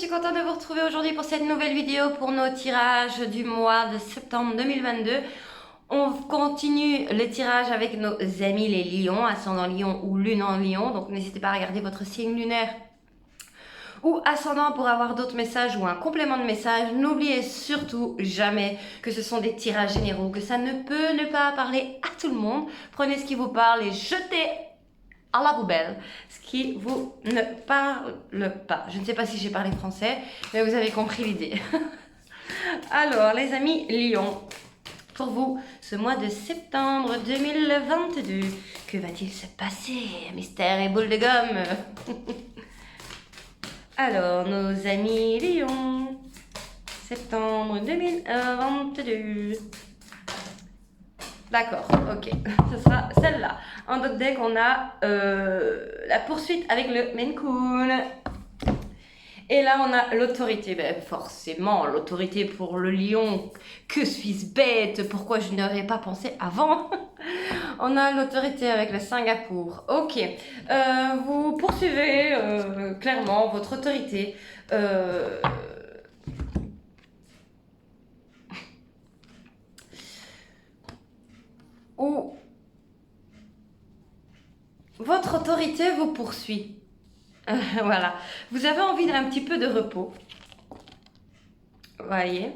suis contente de vous retrouver aujourd'hui pour cette nouvelle vidéo pour nos tirages du mois de septembre 2022. On continue le tirage avec nos amis les lions, ascendant lion ou lune en lion. Donc n'hésitez pas à regarder votre signe lunaire ou ascendant pour avoir d'autres messages ou un complément de message. N'oubliez surtout jamais que ce sont des tirages généraux, que ça ne peut ne pas parler à tout le monde. Prenez ce qui vous parle et jetez à la poubelle ce qui vous ne parle pas. Je ne sais pas si j'ai parlé français, mais vous avez compris l'idée. Alors, les amis Lion, pour vous, ce mois de septembre 2022, que va-t-il se passer? Mystère et boule de gomme. Alors, nos amis Lion, septembre 2022. D'accord, ok, ce sera celle-là. En d'autres deck, on a la poursuite avec le Maine Coon. Et là, on a l'autorité. Ben, forcément, l'autorité pour le lion. Que suis-je bête? Pourquoi je n'aurais pas pensé avant? On a l'autorité avec le Singapour. Ok, vous poursuivez clairement votre autorité. Ou votre autorité vous poursuit. Voilà. Vous avez envie d'un petit peu de repos. Voyez.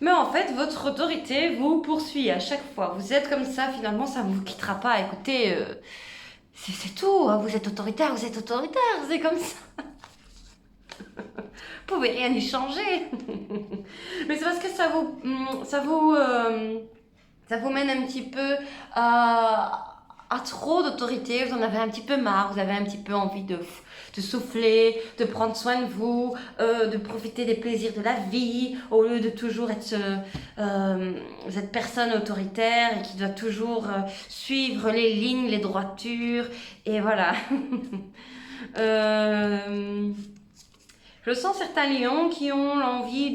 Mais en fait, votre autorité vous poursuit à chaque fois. Vous êtes comme ça, finalement, ça ne vous quittera pas. Écoutez, c'est tout. Vous êtes autoritaire, c'est comme ça. Vous pouvez rien y changer. Mais c'est parce que ça vous mène un petit peu à trop d'autorité, vous en avez un petit peu marre, vous avez un petit peu envie de souffler, de prendre soin de vous, de profiter des plaisirs de la vie, au lieu de toujours être cette personne autoritaire et qui doit toujours suivre les lignes, les droitures, et voilà. Je sens certains lions qui ont l'envie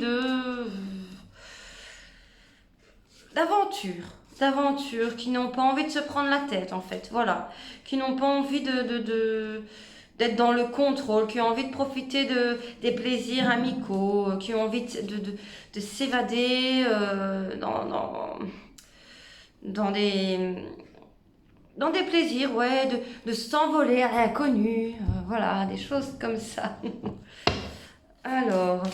d'aventure, qui n'ont pas envie de se prendre la tête en fait, voilà, qui n'ont pas envie d'être dans le contrôle, qui ont envie de profiter des plaisirs amicaux, qui ont envie de s'évader dans des plaisirs, ouais, de s'envoler à l'inconnu, voilà, des choses comme ça. Alors...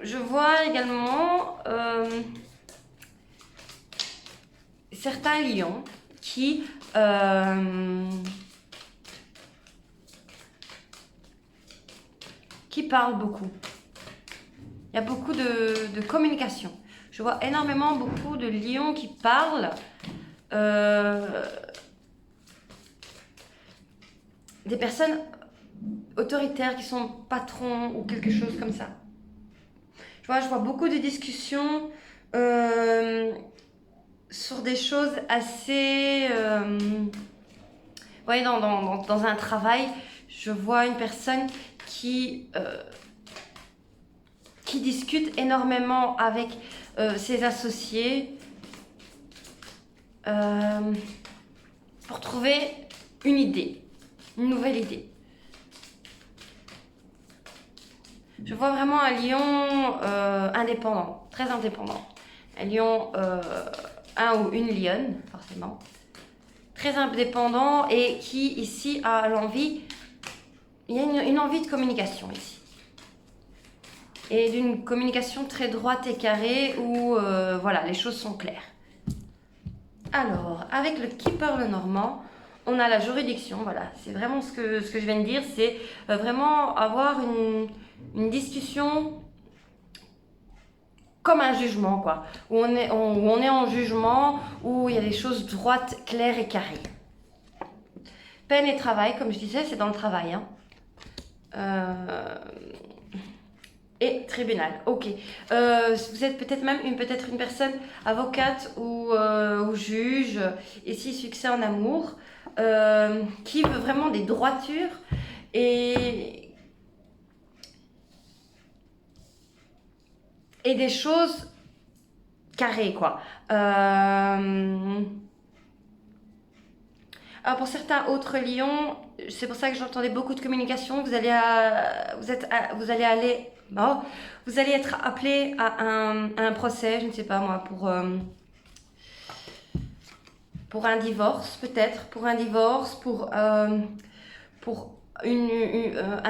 je vois également certains lions qui parlent beaucoup. Il y a beaucoup de communication. Je vois énormément beaucoup de lions qui parlent. Des personnes autoritaires qui sont patrons ou quelque chose comme ça. Je vois beaucoup de discussions sur des choses assez... voyez, dans un travail, je vois une personne qui discute énormément avec ses associés pour trouver une idée, une nouvelle idée. Je vois vraiment un lion indépendant, très indépendant. Un lion, un ou une lionne, forcément. Très indépendant et qui, ici, a l'envie... Il y a une envie de communication, ici. Et d'une communication très droite et carrée où, voilà, les choses sont claires. Alors, avec le Keeper le Normand, on a la juridiction, voilà. C'est vraiment ce que je viens de dire, c'est vraiment avoir une discussion comme un jugement, quoi, où on est en jugement, où il y a des choses droites, claires et carrées. Peine et travail, comme je disais, c'est dans le travail, hein. Et tribunal, ok. Vous êtes peut-être même une personne avocate ou juge, ici succès en amour, qui veut vraiment des droitures et des choses carrées, quoi. Alors pour certains autres lions, c'est pour ça que j'entendais beaucoup de communication. Vous allez être appelé à un procès, je ne sais pas moi, pour un divorce peut-être, pour un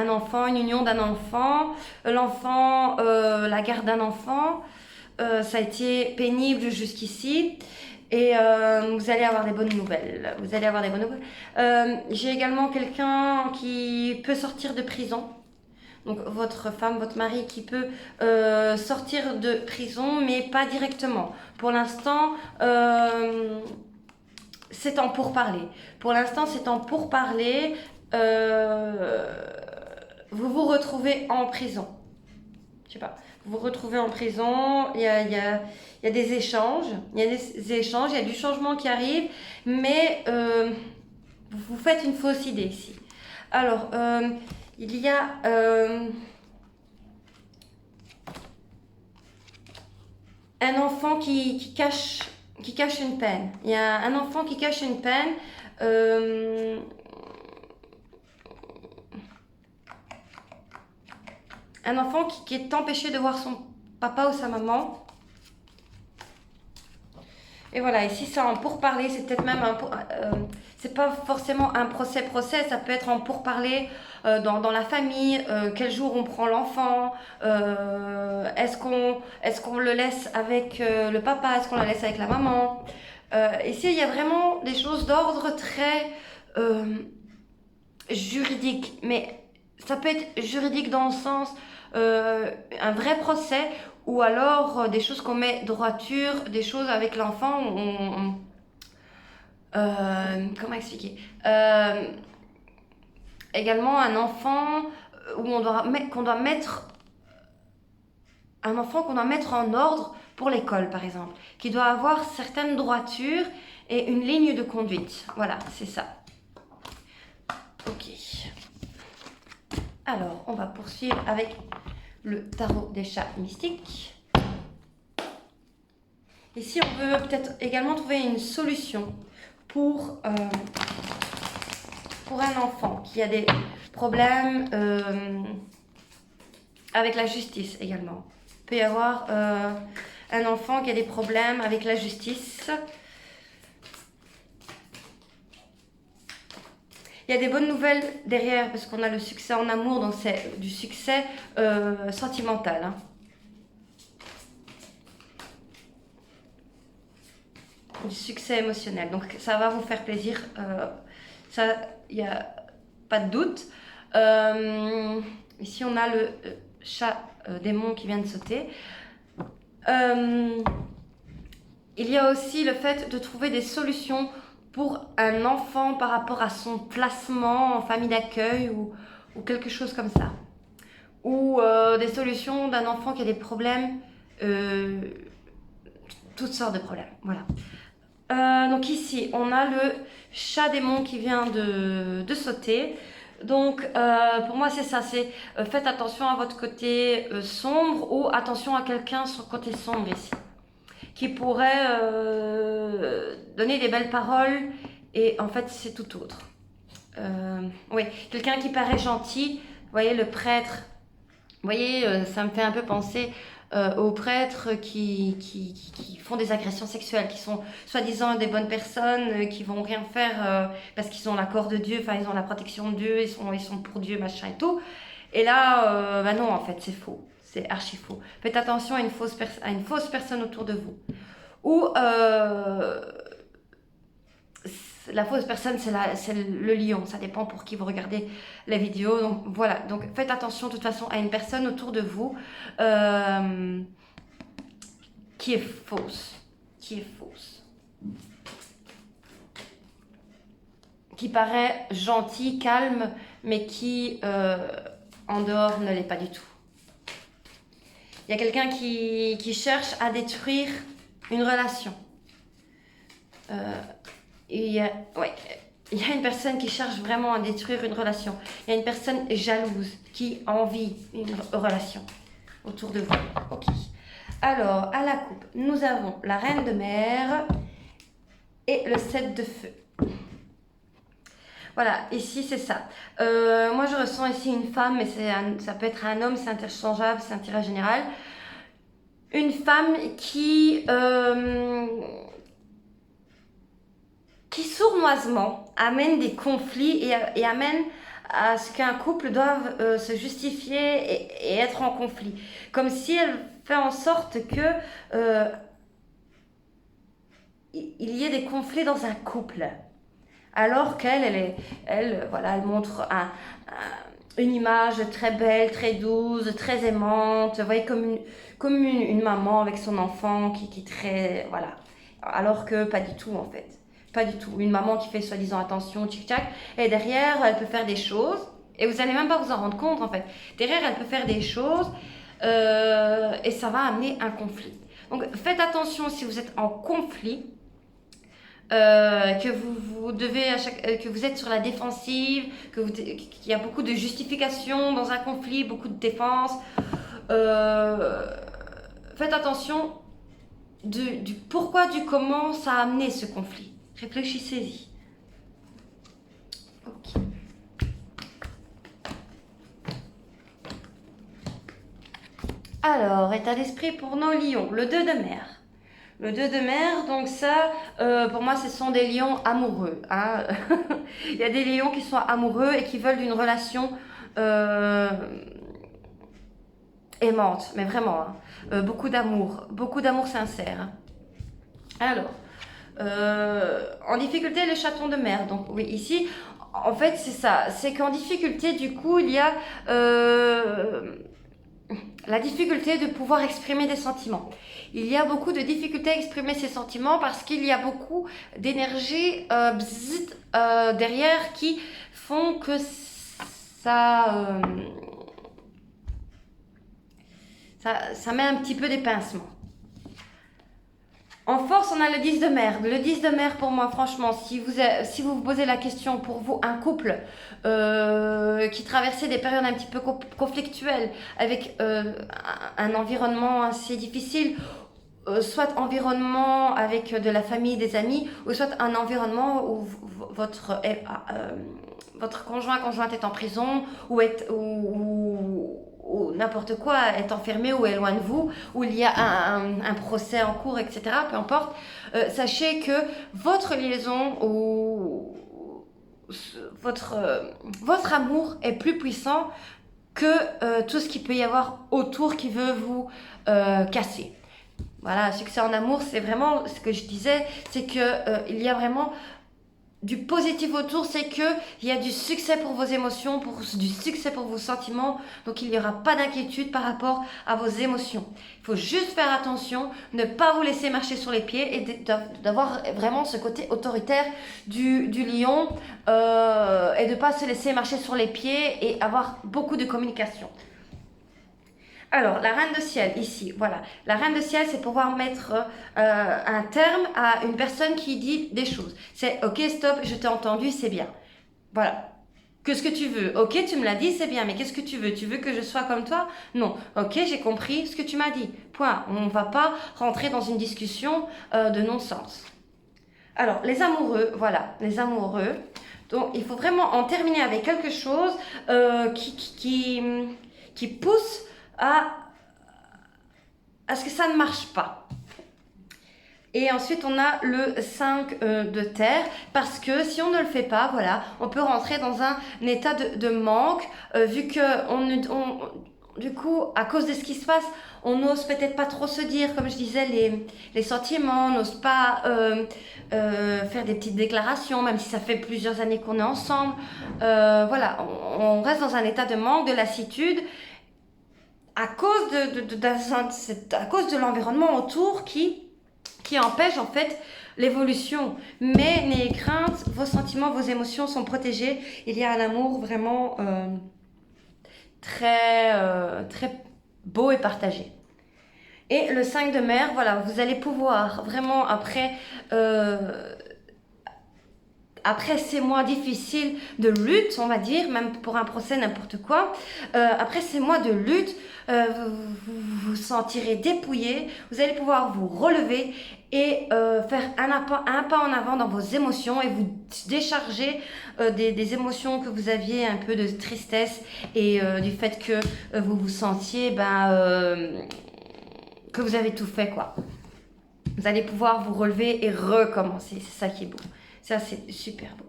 enfant, une union d'un enfant, la garde d'un enfant. Ça a été pénible jusqu'ici. Et vous allez avoir des bonnes nouvelles. J'ai également quelqu'un qui peut sortir de prison. Donc votre femme, votre mari qui peut sortir de prison, mais pas directement. Pour l'instant, c'est en pourparlers. Vous vous retrouvez en prison. Je sais pas. Vous vous retrouvez en prison, il y a des échanges, il y a du changement qui arrive, mais vous faites une fausse idée ici. Alors, il y a un enfant qui cache une peine. Il y a un enfant qui cache une peine. Un enfant qui est empêché de voir son papa ou sa maman. Et voilà, ici c'est en pourparler, c'est peut-être même c'est pas forcément un procès, ça peut être en pourparler dans la famille, quel jour on prend l'enfant, est-ce qu'on le laisse avec le papa, est-ce qu'on le laisse avec la maman. Ici il y a vraiment des choses d'ordre très juridique, mais ça peut être juridique dans le sens un vrai procès, ou alors des choses qu'on met droiture, des choses avec l'enfant où comment expliquer, également un enfant où qu'on doit mettre en ordre pour l'école par exemple, qui doit avoir certaines droitures et une ligne de conduite. Voilà, c'est ça. Ok. Alors, on va poursuivre avec le tarot des chats mystiques. Ici, on peut peut-être également trouver une solution pour un enfant qui a des problèmes avec la justice également. Il peut y avoir un enfant qui a des problèmes avec la justice. Il y a des bonnes nouvelles derrière parce qu'on a le succès en amour, donc c'est du succès sentimental. Hein. Du succès émotionnel. Donc ça va vous faire plaisir. Ça, il n'y a pas de doute. Ici, on a le chat démon qui vient de sauter. Il y a aussi le fait de trouver des solutions pour un enfant par rapport à son placement en famille d'accueil ou quelque chose comme ça. Ou des solutions d'un enfant qui a des problèmes, toutes sortes de problèmes. Voilà. Donc ici, on a le chat démon qui vient de sauter. Donc pour moi c'est ça, c'est faites attention à votre côté sombre, ou attention à quelqu'un sur le côté sombre ici, qui pourrait donner des belles paroles et en fait c'est tout autre. Oui, quelqu'un qui paraît gentil, vous voyez le prêtre, vous voyez ça me fait un peu penser aux prêtres qui font des agressions sexuelles, qui sont soi-disant des bonnes personnes, qui vont rien faire parce qu'ils ont l'accord de Dieu, enfin ils ont la protection de Dieu, ils sont pour Dieu, machin et tout. Et là, bah non, en fait, c'est faux. C'est archi faux. Faites attention à une fausse personne autour de vous. Ou la fausse personne, c'est le lion. Ça dépend pour qui vous regardez la vidéo. Donc voilà. Donc faites attention de toute façon à une personne autour de vous qui est fausse. Qui paraît gentil, calme, mais qui en dehors ne l'est pas du tout. Il y a quelqu'un qui cherche à détruire une relation. Il y a une personne qui cherche vraiment à détruire une relation. Il y a une personne jalouse qui envie une relation autour de vous. Ok. Alors, à la coupe, nous avons la reine de mer et le 7 de feu. Voilà, ici c'est ça. Moi je ressens ici une femme, mais ça peut être un homme, c'est interchangeable, c'est un tirage général. Une femme qui sournoisement amène des conflits et amène à ce qu'un couple doive se justifier et être en conflit. Comme si elle fait en sorte que il y ait des conflits dans un couple. Alors qu'elle, voilà, elle montre une image très belle, très douce, très aimante. Vous voyez, comme une maman avec son enfant qui est très... Voilà. Alors que pas du tout, en fait. Pas du tout. Une maman qui fait soi-disant attention, tchic-tchac. Et derrière, elle peut faire des choses. Et vous n'allez même pas vous en rendre compte, en fait. Derrière, elle peut faire des choses. Et ça va amener un conflit. Donc, faites attention si vous êtes en conflit. Que vous devez que vous êtes sur la défensive, qu'il y a beaucoup de justification dans un conflit, beaucoup de défense. Faites attention du pourquoi, du comment ça a amené ce conflit. Réfléchissez-y. Ok. Alors, état d'esprit pour nos lions. Le 2 de mer. Le 2 de mer, donc ça, pour moi, ce sont des lions amoureux. Hein. Il y a des lions qui sont amoureux et qui veulent une relation aimante, mais vraiment. Hein. Beaucoup d'amour sincère. Alors, en difficulté, les chatons de mer. Donc oui, ici, en fait, c'est ça. C'est qu'en difficulté, du coup, il y a... la difficulté de pouvoir exprimer des sentiments. Il y a beaucoup de difficultés à exprimer ses sentiments parce qu'il y a beaucoup d'énergie derrière qui font que ça met un petit peu des pincements. En force, on a le 10 de mer. Le 10 de mer, pour moi, franchement, si vous vous posez la question, pour vous, un couple qui traversait des périodes un petit peu conflictuelles, avec un environnement assez difficile, soit environnement avec de la famille, des amis, ou soit un environnement où votre conjointe est en prison, ou n'importe quoi, est enfermé ou est loin de vous, où il y a un procès en cours, etc., peu importe, sachez que votre liaison ou votre amour est plus puissant que tout ce qu'il peut y avoir autour qui veut vous casser. Voilà, succès en amour, c'est vraiment ce que je disais, c'est que il y a vraiment du positif autour, c'est que il y a du succès pour vos émotions, du succès pour vos sentiments, donc il n'y aura pas d'inquiétude par rapport à vos émotions. Il faut juste faire attention, ne pas vous laisser marcher sur les pieds et d'avoir vraiment ce côté autoritaire du lion et de ne pas se laisser marcher sur les pieds et avoir beaucoup de communication. Alors, la reine de ciel, ici, voilà. La reine de ciel, c'est pouvoir mettre un terme à une personne qui dit des choses. C'est « Ok, stop, je t'ai entendu, c'est bien. » Voilà. Qu'est-ce que tu veux? Ok, tu me l'as dit, c'est bien, mais qu'est-ce que tu veux? Tu veux que je sois comme toi? Non. Ok, j'ai compris ce que tu m'as dit. Point. On ne va pas rentrer dans une discussion de non-sens. Alors, les amoureux, voilà. Les amoureux. Donc, il faut vraiment en terminer avec quelque chose qui pousse à ce que ça ne marche pas. Et ensuite, on a le 5 de terre, parce que si on ne le fait pas, voilà, on peut rentrer dans un état de manque, vu que du coup, à cause de ce qui se passe, on n'ose peut-être pas trop se dire, comme je disais, les sentiments, on n'ose pas faire des petites déclarations, même si ça fait plusieurs années qu'on est ensemble. Voilà, on reste dans un état de manque, de lassitude, à cause de l'environnement autour qui empêche en fait l'évolution. Mais n'ayez crainte, vos sentiments, vos émotions sont protégés. Il y a un amour vraiment très beau et partagé. Et le 5 de mer, voilà, vous allez pouvoir vraiment après après ces mois difficiles de lutte, on va dire, même pour un procès, n'importe quoi, après ces mois de lutte, vous vous sentirez dépouillé, vous allez pouvoir vous relever et faire un pas en avant dans vos émotions et vous décharger des émotions que vous aviez, un peu de tristesse et du fait que vous vous sentiez que vous avez tout fait, quoi. Vous allez pouvoir vous relever et recommencer, c'est ça qui est beau. Ça, c'est super beau.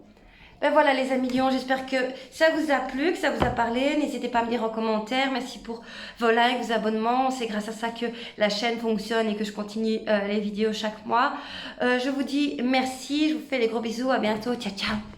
Ben voilà les amis Lions, j'espère que ça vous a plu, que ça vous a parlé. N'hésitez pas à me dire en commentaire. Merci pour vos likes, vos abonnements. C'est grâce à ça que la chaîne fonctionne et que je continue les vidéos chaque mois. Je vous dis merci, je vous fais des gros bisous. À bientôt. Ciao, ciao.